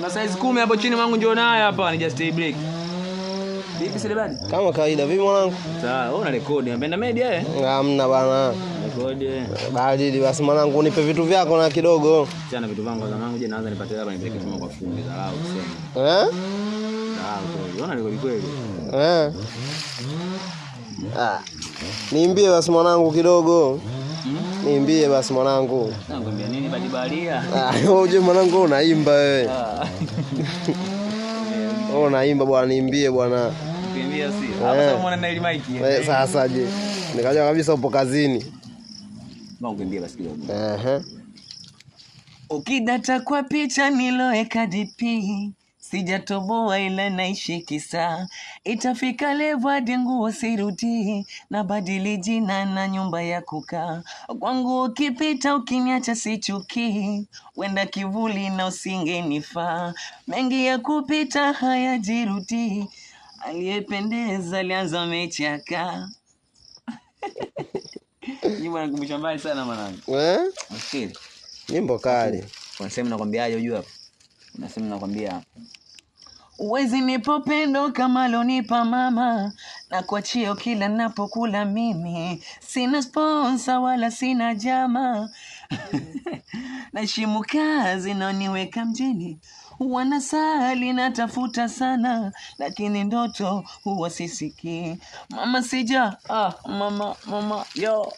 Kuna size 10 hapo chini mwanangu, njoo naye hapa ni just a break. Vipi sile badi? Kama kawaida, vipi mwanangu? Sawa, wewe una record, unapenda media eh? Hamna bana. Record. Bali basi mwanangu, unipe vitu vyako na kidogo. Chana vitu vangu za mwanangu, je naanza nipate hapa nipeleke sema kwa fundi dharau kusema. Eh? Unaona record kweli? Niimbie basi mwanangu kidogo. Niimbie basi mwanangu. Nakwambia nini badi balia? Uje mwanangu unaimba wewe. Unaimba bwana, niimbie bwana. Niimbie si. Hapo sasa muone na ile mic. Sasa je. Nikajua kabisa upo kazini. Mungu niimbie basi kidogo. Ukidata kwa picha niloweka DP, sijatoboa ila naishi kisa. Itafika level hadi nguo sirudi, na badili jina na nyumba ya kukaa. Kwangu ukipita ukiniacha sichuki, wenda kivuli na usingenifaa. Mengi ya kupita hayajirudi, aliyependeza alianza mechaka. Nyimbo nakumbusha mbali sana mwanangu. Msikili. Nyimbo kali. Unasema nakwambiaje unajua hapo? Unasema nakwambia uwezi nipo pendo kama lonipa mama, na kuachia kila napokula mimi. Sina sponsor wala sina jama. Nashimu kazi na niweka mjini. Wanasali natafuta sana, lakini ndoto huwa sisiki. Mama sija, mama, yo.